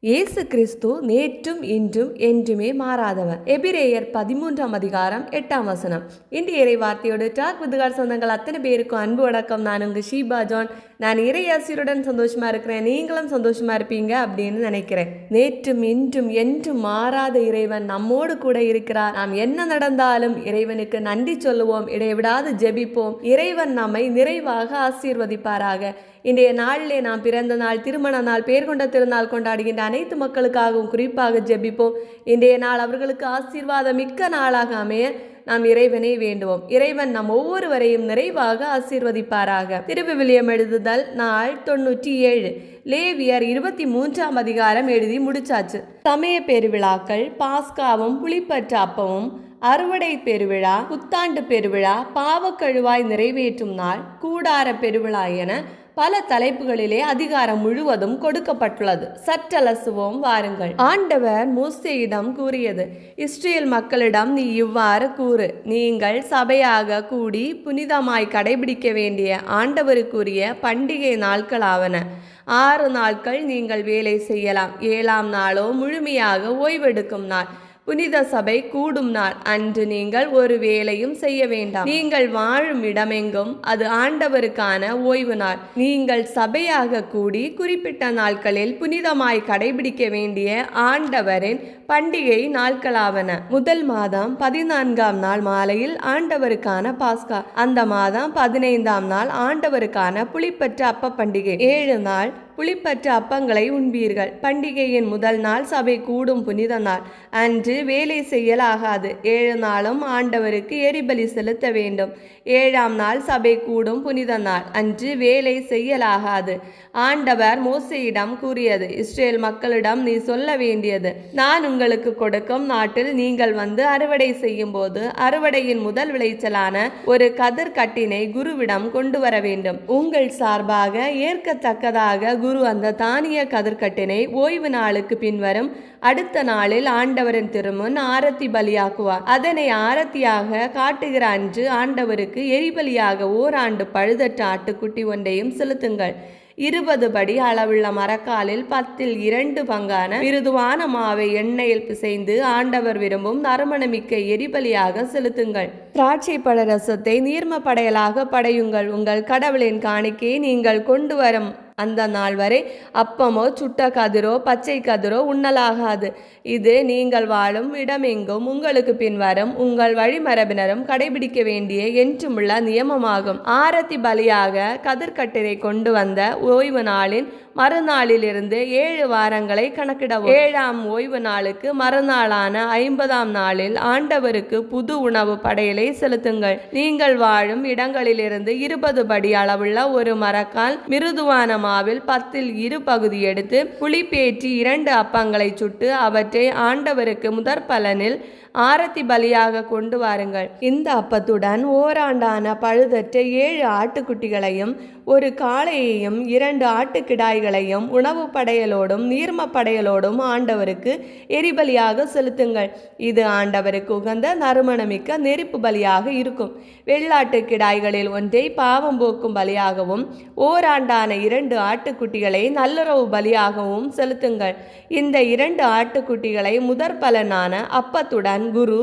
இயேசு கிறிஸ்து நேற்றும் இன்றும் என்றுமே மாறாதவர். எபிரேயர் 13:8. இன்றைய இறை வார்த்தையோடு டாக் வித்துகார் சொந்தங்கள் அத்தனை பேருக்கும் அன்பு வணக்கம். நான் உங்க ஷீபா ஜான். நான் இறையாசிரியருடன் சந்தோஷமா இருக்கிறேன், நீங்களும் சந்தோஷமா இருப்பீங்க அப்படின்னு நினைக்கிறேன். நேற்றும் இன்றும் என்றும் மாறாத இறைவன் நம்மோடு கூட இருக்கிறார். நாம் என்ன நடந்தாலும் இறைவனுக்கு நன்றி சொல்லுவோம், இடைவிடாது ஜெபிப்போம். இறைவன் நம்மை நிறைவாக ஆசீர்வதிப்பாராக. இன்றைய நாளிலே நாம் பிறந்த நாள், திருமண நாள், பேர் கொண்ட திருநாள் கொண்டாடுகின்ற அனைத்து மக்களுக்காகவும் குறிப்பாக ஜெபிப்போம். இன்றைய நாள் அவர்களுக்கு ஆசீர்வாதம் மிக்க நாளாக அமைய நாம் இறைவனை வேண்டுவோம். இறைவன் நம் ஒவ்வொருவரையும் நிறைவாக ஆசீர்வதிப்பாராக. திருவிவிலியம் எழுதுதல் நாள் 97. லேவியர் 23 எழுதி முடிச்சாச்சு. சமய பெருவிழாக்கள், பாஸ்காவும் புளிப்பற்ற அப்பமும், அறுவடை பெருவிழா, புத்தாண்டு பெருவிழா, பாவக்கழுவாய் நிறைவேற்றும் நாள், கூடார பெருவிழா என பல தலைப்புகளிலே அதிகாரம் முழுவதும் கொடுக்கப்பட்டுள்ளது. சற்றலசுவோம் வாருங்கள். ஆண்டவர் மோசேயிடம் கூறியது: இஸ்ரேல் மக்களிடம் நீ இவ்வாறு கூறு, நீங்கள் சபையாக கூடி புனிதமாய் கடைபிடிக்க வேண்டிய ஆண்டவருக்குரிய பண்டிகை நாட்களாவன. 6 நாட்கள் நீங்கள் வேலை செய்யலாம். 7ஆம் நாளோ முழுமையாக ஓய்வெடுக்கும் நாள், புனித சபை கூடும் நாள். அன்று நீங்கள் ஒரு வேலையும் செய்ய வேண்டாம். நீங்கள் வாழும் இடமெங்கும் அது ஆண்டவருக்கான ஓய்வு நாள். நீங்கள் சபையாக கூடி குறிப்பிட்ட நாட்களில் புனிதமாய் கடைபிடிக்க வேண்டிய ஆண்டவரின் பண்டிகை நாட்களாவன. முதல் மாதம் 14ஆம் நாள் மாலையில் ஆண்டவருக்கான பாஸ்கா. அந்த மாதம் 15ஆம் நாள் ஆண்டவருக்கான புளிப்பற்ற அப்ப பண்டிகை. 7 நாள் புளிப்பற்ற அப்பங்களை உண்பீர்கள். பண்டிகையின் முதல் நாள் சபை கூடும் புனித நாள். அன்று வேலை செய்யலாகாது. 7 நாளும் ஆண்டவருக்கு எரிபலி செலுத்த வேண்டும். 7ஆம் நாள் சபை கூடும் புனித நாள். அன்று வேலை செய்யலாகாது. ஆண்டவர் மோசேயிடம் கூறியது: இஸ்ரேல் மக்களிடம் நீ சொல்ல வேண்டியது: நான் உங்களுக்கு கொடுக்கும் நாட்டில் நீங்கள் வந்து அறுவடை செய்யும் போது அறுவடையின் முதல் விளைச்சலான ஒரு கதிர்கட்டினை குருவிடம் கொண்டு வர வேண்டும். உங்கள் சார்பாக ஏற்கத்தக்கதாக குரு அந்த தானிய கதிர்கட்டினை ஓய்வு நாளுக்கு பின்வரும் அடுத்த நாளில் ஆண்டவரின் திருமுன் ஆரத்தி பலியாக்குவார். அதனை ஆரத்தியாக காட்டுகிற அன்று ஆண்டவருக்கு எரிபலியாக ஓராண்டு பழுதற்ற ஆட்டுக்குட்டி ஒன்றையும் செலுத்துங்கள். 20 படி அளவுள்ள மரக்காலில் 10 பங்கான மிருதுவான மாவை எண்ணெயில் பிசைந்து ஆண்டவர் விரும்பும் நறுமணமிக்க எரிபலியாக செலுத்துங்கள். திராட்சை பழ ரசத்தை நீர்ம படையலாக படையுங்கள். உங்கள் கடவுளின் காணிக்கையை நீங்கள் கொண்டு வரும் அந்த நாள் வரை அப்பமோ சுட்ட கதிரோ பச்சை கதிரோ உண்ணலாகாது. இது நீங்கள் வாழும் இடமெங்கும் உங்களுக்கு பின்வரும் உங்கள் வழிமரபினரும் கடைபிடிக்க வேண்டிய என்றுமுள்ள நியமமாகும். ஆரத்தி பலியாக கதிர்கட்டினை கொண்டு வந்த ஓய்வு நாளின் மறுநாளிலிருந்து 7 வாரங்களை கணக்கிடவும். 7ஆம் ஓய்வு நாளுக்கு மறுநாளான 50ஆம் நாளில் ஆண்டவருக்கு புது உணவு படையலை செலுத்துங்கள். நீங்கள் வாழும் இடங்களிலிருந்து 20 படி அளவுள்ள ஒரு மரக்கால் மிருதுவான மாவில் 10 பகுதி எடுத்து புளிப்பேற்றி 2 அப்பங்களை சுட்டு அவற்றை ஆண்டவருக்கு முதற் பலனில் ஆரத்தி பலியாக கொண்டு வாருங்கள். இந்த அப்பத்துடன் ஓராண்டான பழுதற்ற 7 ஆட்டுக்குட்டிகளையும் ஒரு காளையையும் 2 ஆட்டுக்கிடாய்களையும் உணவு படையலோடும் நீர்ம படையலோடும் ஆண்டவருக்கு எரிபலியாக செலுத்துங்கள். இது ஆண்டவருக்கு உகந்த நறுமணமிக்க நெருப்பு பலியாக இருக்கும். வெள்ளாட்டு கிடாய்களில் ஒன்றை பாவம் போக்கும் பலியாகவும் ஓராண்டான 2 ஆட்டுக்குட்டிகளை நல்லுறவு பலியாகவும் செலுத்துங்கள். இந்த 2 ஆட்டுக்குட்டிகளை முதற் பலனான அப்பத்துடன் குரு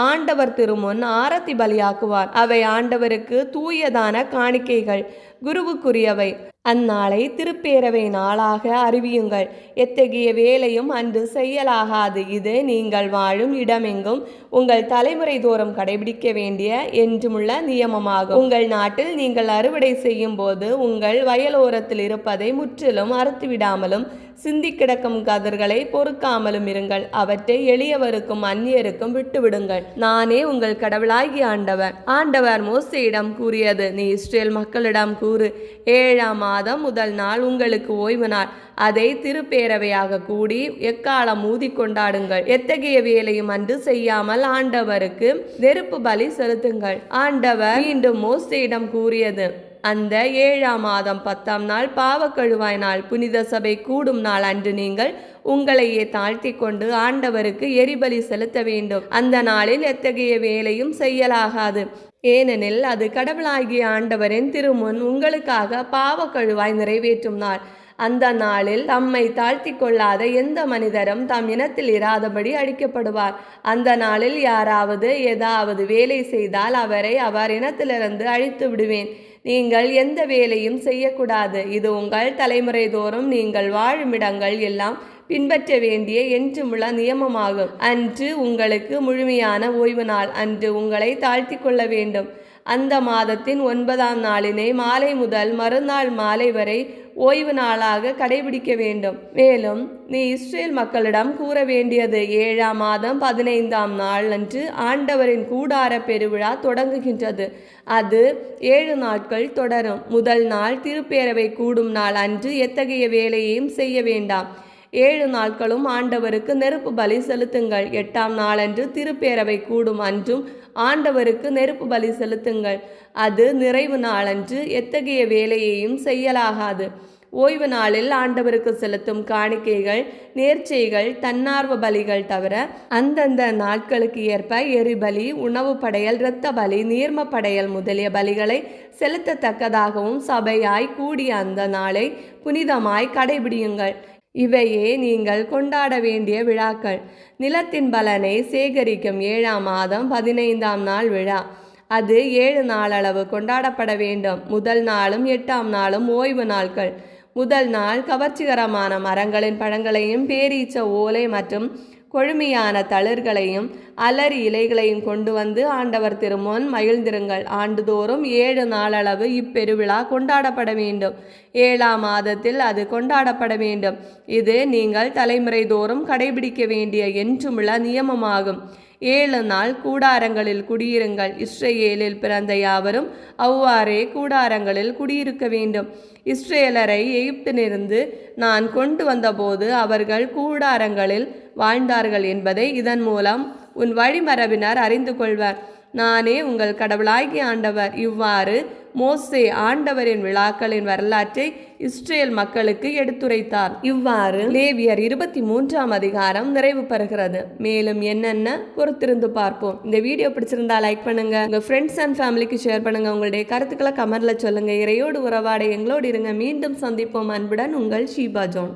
ஆண்டவர் திருமுன் ஆரத்தி பலியாக்குவார். அவை ஆண்டவருக்கு தூயதான காணிக்கைகள், குருவுக்குரியவை. அந்நாளை திருப்பேரவை நாளாக அறிவியுங்கள். எத்தகைய வேலையும் அன்று செய்யலாகாது. இது நீங்கள் வாழும் இடமெங்கும் உங்கள் தலைமுறை தோறும் கடைபிடிக்க வேண்டிய என்றுமுள்ள நியமமாகும். உங்கள் நாட்டில் நீங்கள் அறுவடை செய்யும் போது உங்கள் வயலோரத்தில் இருப்பதை முற்றிலும் அறுத்துவிடாமலும் சிந்தி கிடக்கும் கதிர்களை பொறுக்காமலும் இருங்கள். அவற்றை எளியவருக்கும் அந்நியருக்கும் விட்டுவிடுங்கள். நானே உங்கள் கடவுளாகிய ஆண்டவர். ஆண்டவர் மோசேயிடம் கூறியது: நீ இஸ்ரேல் மக்களிடம் கூறு, 7ஆம் மாதம் முதல் நாள் உங்களுக்கு ஓய்வு நாள். அதை திருப்பேரவையாக கூடி எக்காலம் ஊதி கொண்டாடுங்கள். எத்தகைய வேலையும் அன்று செய்யாமல் ஆண்டவருக்கு நெருப்பு பலி செலுத்துங்கள். ஆண்டவர் மீண்டும் மோசேயிடம் கூறியது: அந்த 7ஆம் மாதம் 10ஆம் நாள் பாவக்கழுவாய் நாள், புனித சபை கூடும் நாள் அன்று நீங்கள் உங்களையே தாழ்த்தி கொண்டு ஆண்டவருக்கு எரிபலி செலுத்த வேண்டும். அந்த நாளில் எத்தகைய வேலையும் செய்யலாகாது. ஏனெனில் அது கடவுளாகிய ஆண்டவரின் திருமுன் உங்களுக்காக பாவக்கழுவாய் நிறைவேற்றும் நாள். அந்த நாளில் தம்மை தாழ்த்தி கொள்ளாத எந்த மனிதரும் தம் இனத்தில் இராதபடி அழிக்கப்படுவார். அந்த நாளில் யாராவது ஏதாவது வேலை செய்தால் அவரை அவர் இனத்திலிருந்து அழித்து விடுவேன். நீங்கள் எந்த வேலையும் செய்யக்கூடாது. இது உங்கள் தலைமுறை தோறும் நீங்கள் வாழுமிடங்கள் எல்லாம் பின்பற்ற வேண்டிய என்றுமுள்ள நியமமாகும். அன்று உங்களுக்கு முழுமையான ஓய்வு நாள். அன்று உங்களை தாழ்த்தி கொள்ள வேண்டும். அந்த மாதத்தின் 9ஆம் நாளினை மாலை முதல் மறுநாள் மாலை வரை ஓய்வு நாளாக கடைபிடிக்க வேண்டும். மேலும் நீ இஸ்ரேல் மக்களிடம் கூற வேண்டியது, 7ஆம் மாதம் 15ஆம் நாள் அன்று ஆண்டவரின் கூடார பெருவிழா தொடங்குகின்றது. அது 7 நாட்கள் தொடரும். முதல் நாள் திருப்பேரவை கூடும் நாள் அன்று எத்தகைய வேலையையும் செய்ய வேண்டாம். 7 நாட்களும் ஆண்டவருக்கு நெருப்பு பலி செலுத்துங்கள். 8ஆம் நாளன்று திருப்பேரவை கூடும் அன்றும் ஆண்டவருக்கு நெருப்பு பலி செலுத்துங்கள். அது நிறைவு நாளன்று எத்தகைய வேலையையும் செய்யலாகாது. ஓய்வு நாளில் ஆண்டவருக்கு செலுத்தும் காணிக்கைகள், நேர்ச்சைகள், தன்னார்வ பலிகள் தவிர அந்தந்த நாட்களுக்கு ஏற்ப எரிபலி, உணவு படையல், இரத்த பலி, நீர்ம படையல் முதலிய பலிகளை செலுத்தத்தக்கதாகவும் சபையாய் கூடிய அந்த நாளை புனிதமாய் கடைபிடியுங்கள். இவையே நீங்கள் கொண்டாட வேண்டிய விழாக்கள். நிலத்தின் பலனை சேகரிக்கும் 7ஆம் மாதம் 15ஆம் நாள் விழா. அது 7 நாளளவு கொண்டாடப்பட வேண்டும். முதல் நாளும் 8ஆம் நாளும் ஓய்வு நாட்கள். முதல் நாள் கவர்ச்சிகரமான மரங்களின் பழங்களையும் பேரீச்ச ஓலை மற்றும் கொழுமையான தளிர்களையும் அலரி இலைகளையும் கொண்டு வந்து ஆண்டவர் திருமுன் மகிழ்ந்திருங்கள். ஆண்டுதோறும் 7 நாளளவு இப்பெருவிழா கொண்டாடப்பட வேண்டும். 7ஆம் மாதத்தில் அது கொண்டாடப்பட வேண்டும். இது நீங்கள் தலைமுறை தோறும் கடைபிடிக்க வேண்டிய என்றுமுள்ள நியமமாகும். 7 நாள் கூடாரங்களில் குடியிருங்கள். இஸ்ரேலில் பிறந்த யாவரும் அவ்வாறே கூடாரங்களில் குடியிருக்க வேண்டும். இஸ்ரேலரை எகிப்திலிருந்து நான் கொண்டு வந்தபோது அவர்கள் கூடாரங்களில் வாழ்ந்தார்கள் என்பதை இதன் மூலம் உன் வழிமரபினர் அறிந்து கொள்வர். நானே உங்கள் கடவுளாகிய ஆண்டவர். இவ்வாறு மோசே ஆண்டவரின் விழாக்களின் வரலாற்றை இஸ்ரேல் மக்களுக்கு எடுத்துரைத்தார். இவ்வாறு லேவியர் 23ஆம் அதிகாரம் நிறைவு பெறுகிறது. மேலும் என்னென்ன பொறுத்திருந்து பார்ப்போம். இந்த வீடியோ பிடிச்சிருந்தா லைக் பண்ணுங்க, உங்க ஃப்ரெண்ட்ஸ் அண்ட் ஃபேமிலிக்கு ஷேர் பண்ணுங்க, உங்களுடைய கருத்துக்களை கமெண்ட்ல சொல்லுங்க. இறையோடு உறவாட எங்களோடு இருங்க. மீண்டும் சந்திப்போம். அன்புடன் உங்கள் ஷீபா ஜான்.